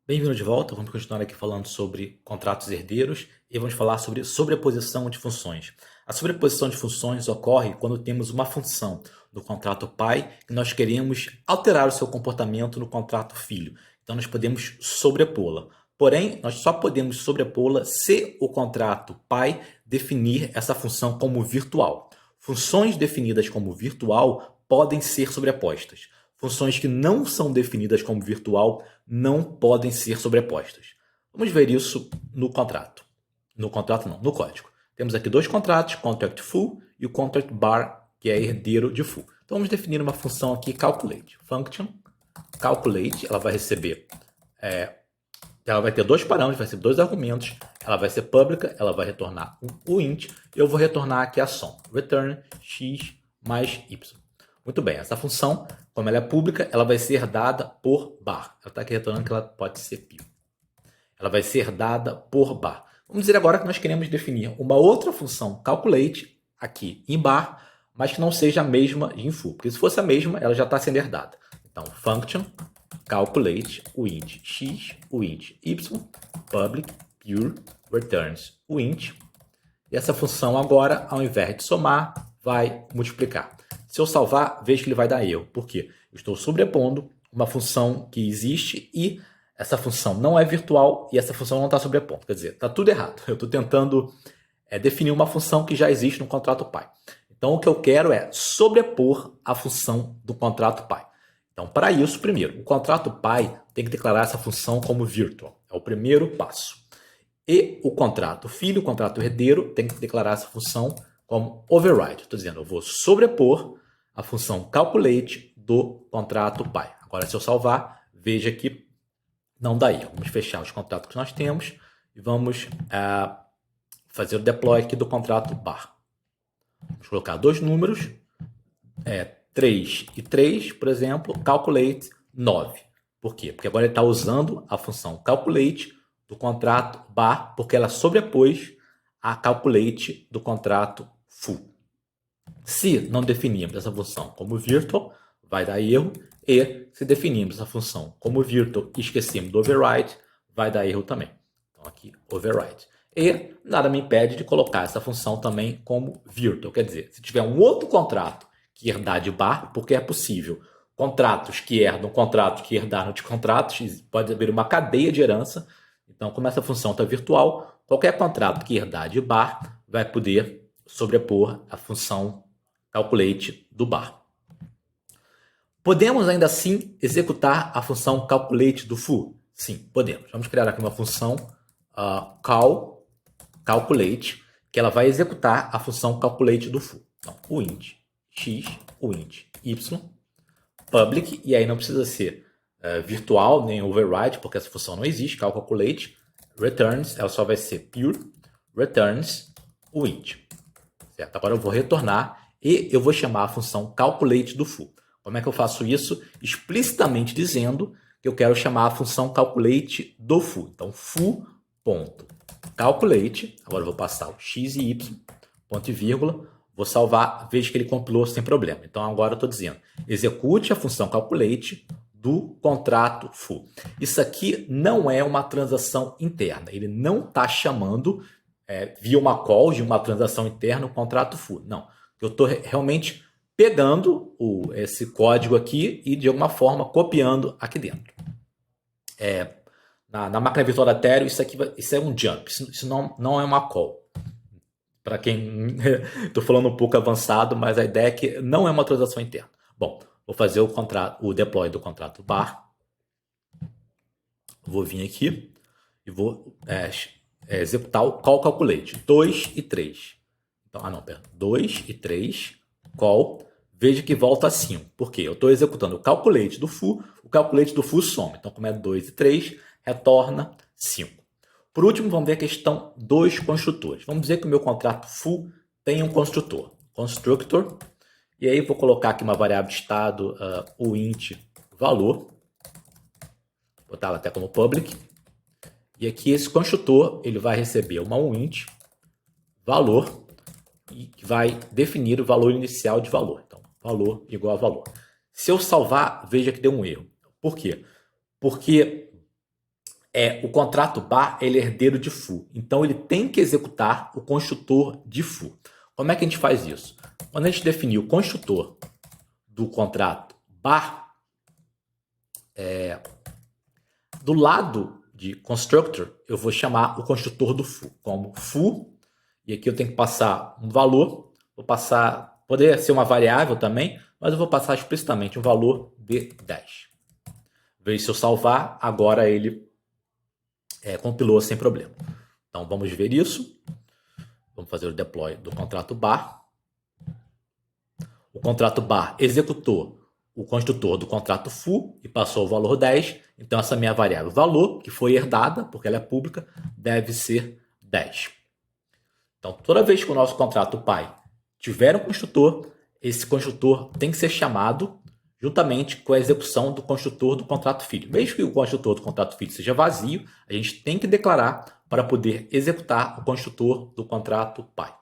Bem-vindo de volta, vamos continuar aqui falando sobre contratos herdeiros e vamos falar sobre sobreposição de funções. A sobreposição de funções ocorre quando temos uma função do contrato pai e nós queremos alterar o seu comportamento no contrato filho. Então nós podemos sobrepô-la. Porém, nós só podemos sobrepô-la se o contrato pai definir essa função como virtual. Funções definidas como virtual podem ser sobrepostas. Funções que não são definidas como virtual não podem ser sobrepostas. Vamos ver isso no contrato. No contrato não, no código. Temos aqui dois contratos, contract full e o contract bar, que é herdeiro de full. Então vamos definir uma função aqui, calculate. Function, calculate, ela vai receber, ela vai ter dois parâmetros, vai ser dois argumentos, ela vai ser pública, ela vai retornar o int, e eu vou retornar aqui a soma, return x mais y. Muito bem, essa função, como ela é pública, ela vai ser dada por bar. Ela está aqui retornando que ela pode ser pio. Ela vai ser dada por bar. Vamos dizer agora que nós queremos definir uma outra função calculate aqui em bar, mas que não seja a mesma em full. Porque se fosse a mesma, ela já está sendo herdada. Então, function calculate o int x, o int y, public pure returns o int. E essa função agora, ao invés de somar, vai multiplicar. Se eu salvar, vejo que ele vai dar erro. Por quê? Eu estou sobrepondo uma função que existe e essa função não é virtual e essa função não está sobrepondo. Quer dizer, está tudo errado. Eu estou tentando definir uma função que já existe no contrato pai. Então, o que eu quero é sobrepor a função do contrato pai. Então, para isso, primeiro, o contrato pai tem que declarar essa função como virtual. É o primeiro passo. E o contrato filho, o contrato herdeiro, tem que declarar essa função como override. Estou dizendo, eu vou sobrepor a função calculate do contrato pai. Agora, se eu salvar, veja que não dá erro. Vamos fechar os contratos que nós temos e vamos fazer o deploy aqui do contrato bar. Vamos colocar dois números, 3 e 3, por exemplo, calculate 9. Por quê? Porque agora ele está usando a função calculate do contrato bar, porque ela sobrepôs a calculate do contrato full. Se não definirmos essa função como virtual, vai dar erro. E se definirmos essa função como virtual e esquecemos do override, vai dar erro também. Então aqui, override. E nada me impede de colocar essa função também como virtual. Quer dizer, se tiver um outro contrato que herdar de bar, porque é possível contratos que herdam contratos que herdaram de contratos, pode haver uma cadeia de herança. Então, como essa função está virtual, qualquer contrato que herdar de bar vai poder sobrepor a função calculate do bar. Podemos ainda assim executar a função calculate do full? Sim, podemos. Vamos criar aqui uma função calculate, que ela vai executar a função calculate do full. Então, o int x, o int y, public, e aí não precisa ser virtual nem override, porque essa função não existe, calculate, returns, ela só vai ser pure, returns o int. Certo? Agora eu vou retornar e eu vou chamar a função calculate do full. Como é que eu faço isso? Explicitamente dizendo que eu quero chamar a função calculate do full. Então, full.calculate, agora eu vou passar o x e y, ponto e vírgula, vou salvar, veja que ele compilou sem problema. Então, agora eu estou dizendo, execute a função calculate do contrato full. Isso aqui não é uma transação interna. Ele não está chamando via uma call de uma transação interna o contrato full. Não. Eu estou realmente pegando esse código aqui e de alguma forma copiando aqui dentro. Na máquina virtual da Ethereum, isso é um jump. Isso não é uma call. Para quem estou falando um pouco avançado, mas a ideia é que não é uma transação interna. Bom, vou fazer o deploy do contrato bar. Vou vir aqui e vou executar o call calculate 2 e 3. Então, 2 e 3, call, veja que volta a 5. Por quê? Eu estou executando o calculate do full soma. Então, como é 2 e 3, retorna 5. Por último, vamos ver a questão dos construtores. Vamos dizer que o meu contrato full tem um construtor. Constructor. E aí, vou colocar aqui uma variável de estado, o int valor. Vou botar ela até como public. E aqui, esse construtor, ele vai receber uma int valor e que vai definir o valor inicial de valor. Então, valor igual a valor. Se eu salvar, veja que deu um erro. Por quê? Porque O contrato bar, ele é herdeiro de FU. Então, ele tem que executar o construtor de FU. Como é que a gente faz isso? Quando a gente definir o construtor do contrato bar, do lado de constructor, eu vou chamar o construtor do FU como FU. E aqui eu tenho que passar um valor. Vou passar, poderia ser uma variável também, mas eu vou passar explicitamente um valor de 10. Veja se eu salvar, agora ele compilou sem problema. Então vamos ver isso. Vamos fazer o deploy do contrato bar. O contrato bar executou o construtor do contrato FU e passou o valor 10. Então essa minha variável valor, que foi herdada, porque ela é pública, deve ser 10. Então toda vez que o nosso contrato pai tiver um construtor, esse construtor tem que ser chamado juntamente com a execução do construtor do contrato filho. Mesmo que o construtor do contrato filho seja vazio, a gente tem que declarar para poder executar o construtor do contrato pai.